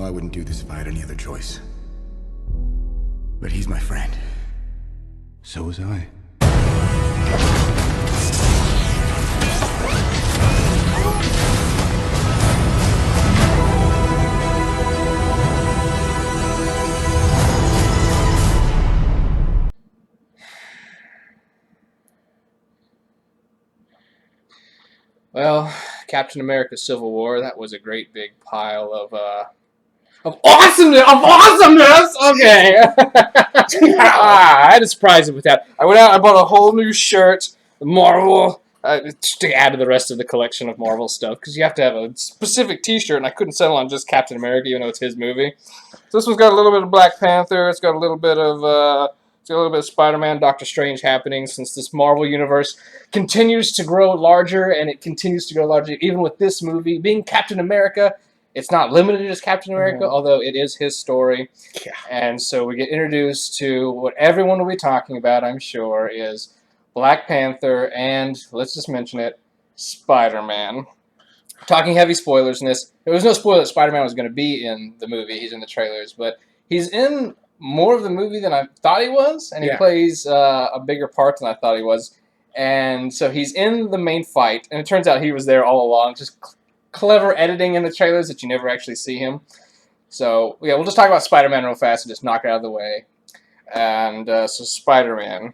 I wouldn't do this if I had any other choice. But he's my friend. So was I. Well, Captain America: Civil War. That was a great big pile of awesomeness. Of awesomeness. Okay. I had to surprise him with that. I went out. I bought a whole new shirt, Marvel, to add to the rest of the collection of Marvel stuff because you have to have a specific T-shirt, and I couldn't settle on just Captain America, even though it's his movie. So this one's got a little bit of Black Panther. It's got a little bit of. It's got a little bit of Spider-Man, Doctor Strange happening since this Marvel universe continues to grow larger, and it continues to grow larger even with this movie being Captain America. It's not limited to just Captain America, although it is his story. Yeah. And so we get introduced to what everyone will be talking about, I'm sure, is Black Panther and, let's just mention it, Spider-Man. Talking heavy spoilers in this. There was no spoiler that Spider-Man was going to be in the movie. He's in the trailers, but he's in more of the movie than I thought he was, and he plays a bigger part than I thought he was. And so he's in the main fight, and it turns out he was there all along, just clever editing in the trailers that you never actually see him. So, yeah, we'll just talk about Spider-Man real fast and just knock it out of the way. And so Spider-Man.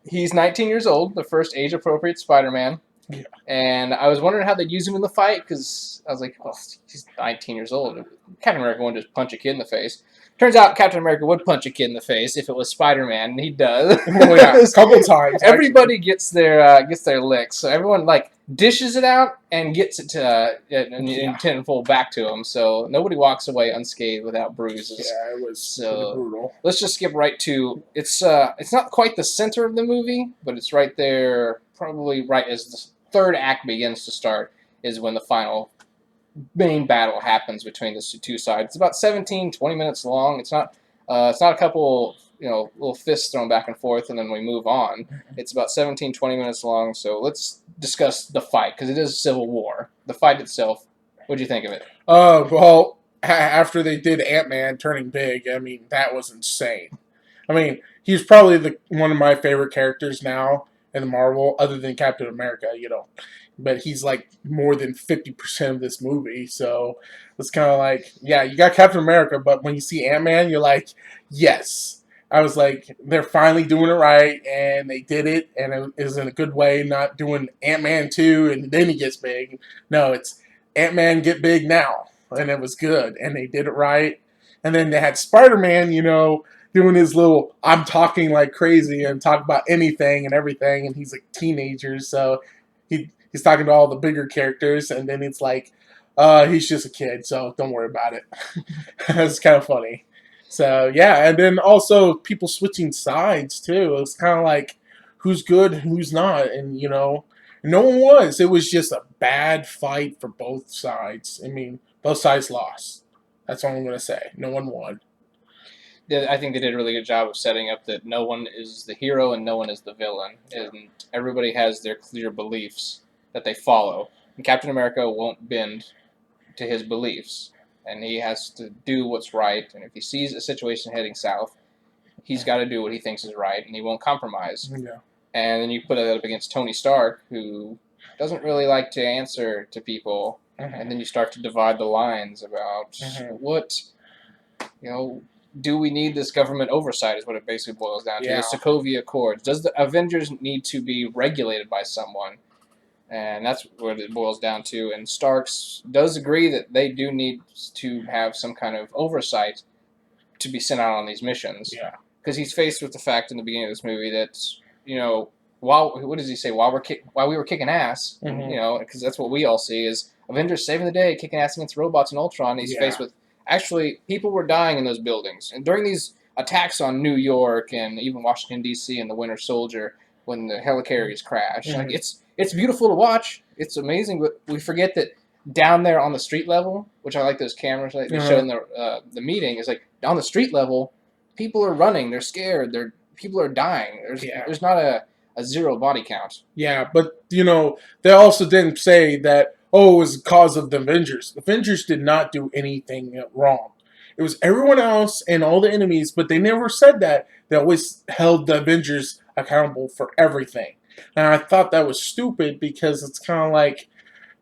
He's 19 years old, the first age-appropriate Spider-Man. Yeah. And I was wondering how they'd use him in the fight, because I was like, well, he's 19 years old. Captain America wouldn't just punch a kid in the face. Turns out Captain America would punch a kid in the face if it was Spider-Man, and he does. Oh, yeah, a couple times. Everybody gets their licks, so everyone dishes it out and gets it to in tenfold back to him. So nobody walks away unscathed without bruises. Yeah, it was pretty brutal. Let's just skip right to it's not quite the center of the movie, but it's right there, probably right as the third act begins to start, is when the final main battle happens between the two sides. It's about 17, 20 minutes long. It's not a couple, little fists thrown back and forth and then we move on. It's about 17, 20 minutes long. So let's discuss the fight because it is Civil War. The fight itself, what'd you think of it? Well, after they did Ant-Man turning big, I mean, that was insane. I mean, he's probably one of my favorite characters now in the Marvel, other than Captain America, But he's like more than 50% of this movie, so it's kind of like, yeah, you got Captain America, but when you see Ant-Man, you're like, yes. I was like, they're finally doing it right, and they did it, and it was in a good way, not doing Ant-Man 2, and then he gets big. No, it's Ant-Man get big now, and it was good, and they did it right. And then they had Spider-Man, doing his little, I'm talking like crazy and talk about anything and everything, and he's a teenager, so he's talking to all the bigger characters, and then it's like, he's just a kid, so don't worry about it. It's kind of funny. So, yeah, and then also people switching sides, too. It's kind of like, who's good, who's not, and, no one was. It was just a bad fight for both sides. I mean, both sides lost. That's all I'm going to say. No one won. I think they did a really good job of setting up that no one is the hero and no one is the villain. And everybody has their clear beliefs that they follow. And Captain America won't bend to his beliefs. And he has to do what's right. And if he sees a situation heading south, he's got to do what he thinks is right, and he won't compromise. Yeah. And then you put that up against Tony Stark, who doesn't really like to answer to people. And then you start to divide the lines about what, do we need this government oversight is what it basically boils down to. Yeah. The Sokovia Accords. Does the Avengers need to be regulated by someone? And that's what it boils down to. And Starks does agree that they do need to have some kind of oversight to be sent out on these missions. Yeah. Because he's faced with the fact in the beginning of this movie that, what does he say? While we were kicking ass, because that's what we all see is Avengers saving the day, kicking ass against robots and Ultron. He's faced with, actually, people were dying in those buildings. And during these attacks on New York and even Washington, D.C. and the Winter Soldier, when the helicarriers crash, it's beautiful to watch. It's amazing, but we forget that down there on the street level, which I like those cameras they showed in the meeting, is like on the street level, people are running, they're scared, people are dying. There's not a zero body count. Yeah, but they also didn't say that, oh, it was the cause of the Avengers. The Avengers did not do anything wrong. It was everyone else and all the enemies, but they never said that. They always held the Avengers accountable for everything. And I thought that was stupid because it's kind of like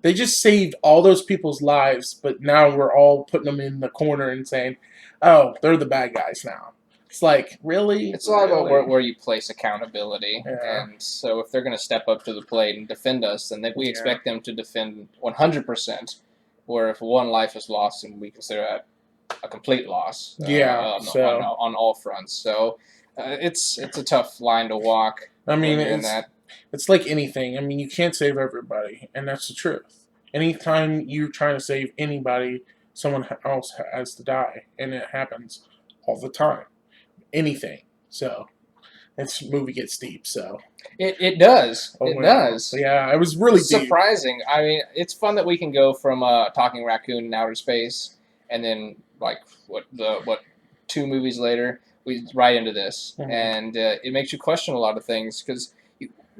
they just saved all those people's lives, but now we're all putting them in the corner and saying, oh, they're the bad guys now. It's like, really? It's all about Really? where you place accountability, Yeah. and so if they're going to step up to the plate and defend us, then we Yeah. expect them to defend 100%. Where if one life is lost, and we consider that a complete loss, Yeah, so on all fronts. So it's a tough line to walk. I mean, in that. it's like anything. I mean, you can't save everybody, and that's the truth. Anytime you're trying to save anybody, someone else has to die, and it happens all the time. Anything. So this movie gets deep. So It does. oh, It well. does. Yeah, it was really deep. Surprising. I mean, it's fun that we can go from talking raccoon in outer space, and then like what 2 movies later we right into this, Mhm. and it makes you question a lot of things because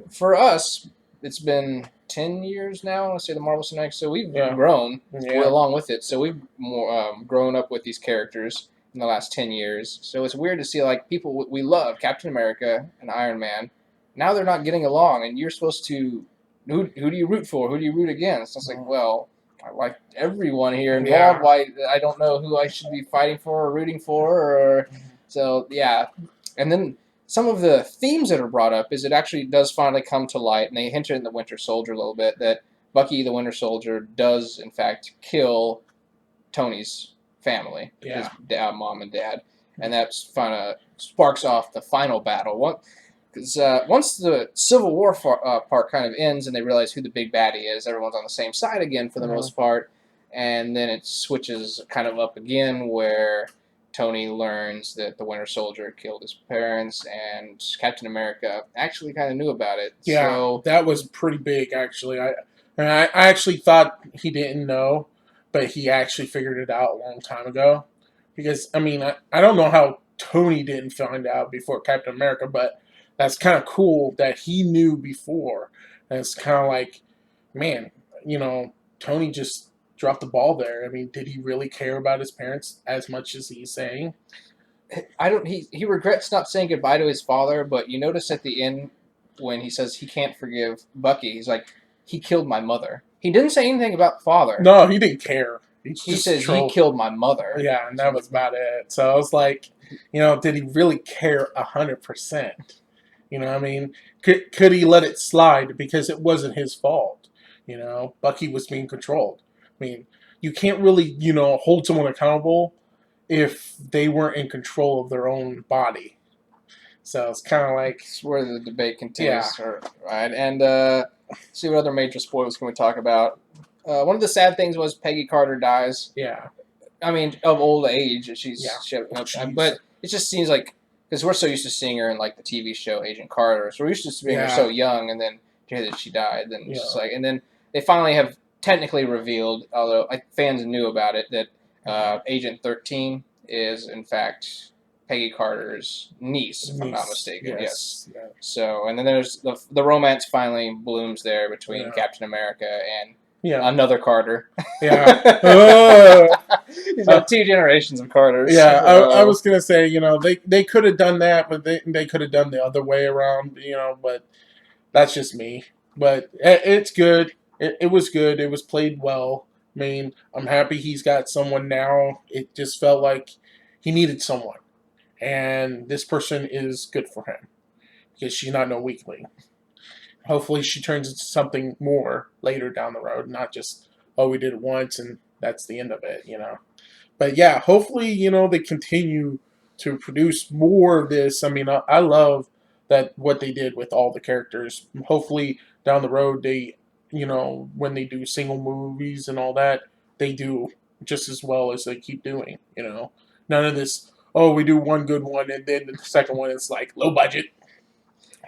for us it's been 10 years now. Let's say the Marvel Cinematic, so we've Yeah. grown Yeah. along with it. So we've more grown up with these characters in the last 10 years. So it's weird to see like people we love, Captain America and Iron Man. Now they're not getting along, and you're supposed to who do you root for? Who do you root against? It's like, well, I like everyone here involved. Yeah. Why I don't know who I should be fighting for or rooting for, or so yeah. And then some of the themes that are brought up is it actually does finally come to light, and they hint it in the Winter Soldier a little bit that Bucky the Winter Soldier does in fact kill Tony's family, Yeah. his dad, mom, and dad, and that kind of sparks off the final battle. Because once the Civil War part kind of ends and they realize who the big baddie is, everyone's on the same side again for the Mhm. most part, and then it switches kind of up again where Tony learns that the Winter Soldier killed his parents, and Captain America actually kind of knew about it. Yeah, So that was pretty big, actually. I actually thought he didn't know, but he actually figured it out a long time ago. Because, I mean, I don't know how Tony didn't find out before Captain America, but that's kind of cool that he knew before. And it's kind of like, man, Tony just dropped the ball there. I mean, did he really care about his parents as much as he's saying? I don't. He regrets not saying goodbye to his father, but you notice at the end when he says he can't forgive Bucky, he's like, he killed my mother. He didn't say anything about father. No, he didn't care. He just says trolled. he killed my mother. Yeah, and that was about it. So I was like, did he really care 100%? I mean, could he let it slide because it wasn't his fault? Bucky was being controlled. I mean, you can't really, hold someone accountable if they weren't in control of their own body. So it's kind of like, It's where the debate continues. Right, and see what other major spoilers can we talk about? One of the sad things was Peggy Carter dies. yeah, I mean, of old age, she's Yeah. but it just seems like because we're so used to seeing her in like the TV show Agent Carter, so we're used to seeing her Yeah. so young, and then to hear that she died, then it's just Yeah. like, and then they finally have technically revealed, although like fans knew about it, that Agent 13 is in fact Peggy Carter's niece, if I'm not mistaken. Yes. Yeah. So, and then there's the romance finally blooms there between Yeah. Captain America and Yeah. another Carter. Yeah. Uh, He's got 2 generations of Carters. Yeah, I was gonna say, they could have done that, but they could have done the other way around, but that's just me. But it's good. It was good. It was played well. I mean, I'm happy he's got someone now. It just felt like he needed someone, and this person is good for him because she's not no weakling. Hopefully, she turns into something more later down the road, not just we did it once and that's the end of it. But yeah, hopefully, they continue to produce more of this. I mean, I love that what they did with all the characters. Hopefully, down the road, they, when they do single movies and all that, they do just as well as they keep doing. None of this. Oh, we do one good one and then the second one is like low budget.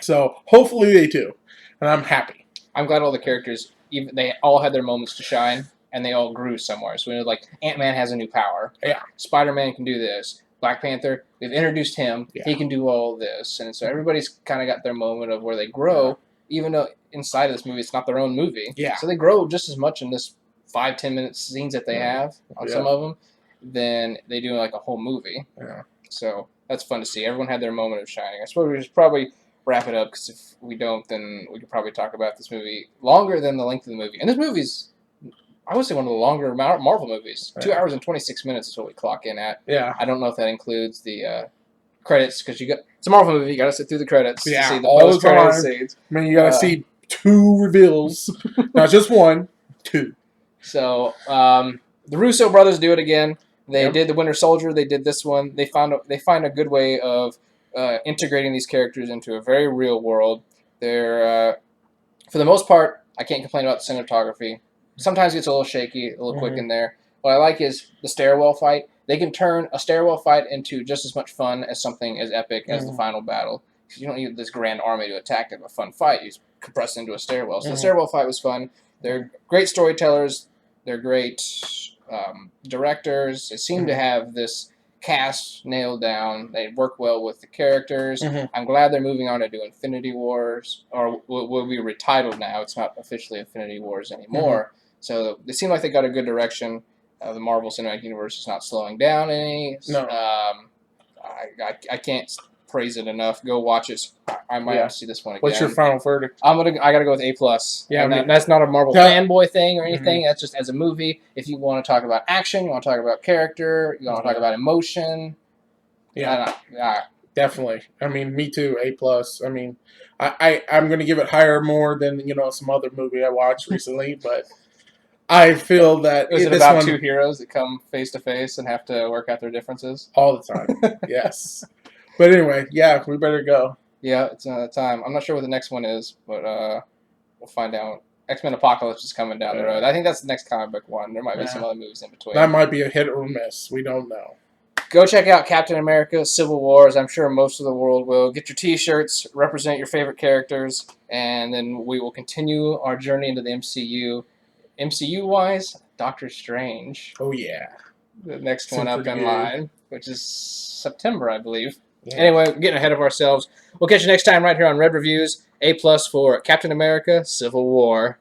So hopefully they do, and I'm happy. I'm glad all the characters, even they all had their moments to shine, and they all grew somewhere. So like Ant-Man has a new power. Yeah. Spider-Man can do this. Black Panther, we've introduced him. Yeah. He can do all this, and so everybody's kind of got their moment of where they grow. even though inside of this movie it's not their own movie. Yeah. So they grow just as much in this 5-10 minute scenes that they have on some of them than they do in like a whole movie. Yeah. So that's fun to see. Everyone had their moment of shining. I suppose we should probably wrap it up because if we don't, then we could probably talk about this movie longer than the length of the movie. And this movie's, I would say, one of the longer Marvel movies. 2 hours and 26 minutes is what we clock in at. Yeah. I don't know if that includes the credits because it's a Marvel movie. You got to sit through the credits to see the all the post-credit time. scenes. I mean, you gotta see 2 reveals, not just 1, 2. So the Russo brothers do it again. They Yep. did the Winter Soldier. They did this one. They find a good way of integrating these characters into a very real world. They're for the most part, I can't complain about the cinematography. Sometimes it gets a little shaky, a little quick in there. What I like is the stairwell fight. They can turn a stairwell fight into just as much fun as something as epic as the final battle. You don't need this grand army to attack to have a fun fight. You just compress it into a stairwell. So the stairwell fight was fun. They're great storytellers. They're great directors. They seem to have this cast nailed down. They work well with the characters. I'm glad they're moving on to do Infinity Wars, or will be retitled now. It's not officially Infinity Wars anymore. So they seem like they got a good direction. The Marvel Cinematic Universe is not slowing down any. No. I can't praise it enough. Go watch it. I might have to see this one again. What's your final verdict? I gotta go with A+. Yeah, And I mean, that's not a Marvel fanboy thing or anything. Mhm. That's just as a movie. If you want to talk about action, you want to talk about character, you want to talk about emotion. Yeah, yeah. definitely. I mean, me too. A+. I mean, I'm gonna give it higher more than some other movie I watched recently, but I feel that Is it this about one, 2 heroes that come face to face and have to work out their differences? all the time. Yes. But anyway, yeah, we better go. Yeah, it's time. I'm not sure what the next one is, but we'll find out. X-Men Apocalypse is coming down the road. I think that's the next comic book one. There might be some other movies in between. That might be a hit or miss. We don't know. Go check out Captain America Civil War, as I'm sure most of the world will. Get your t-shirts, represent your favorite characters, and then we will continue our journey into the MCU. MCU-wise, Doctor Strange. Oh, yeah. The next Seems one up pretty in good. line, which is September, I believe. Yeah. Anyway, we're getting ahead of ourselves. We'll catch you next time right here on Red Reviews. A+ for Captain America Civil War.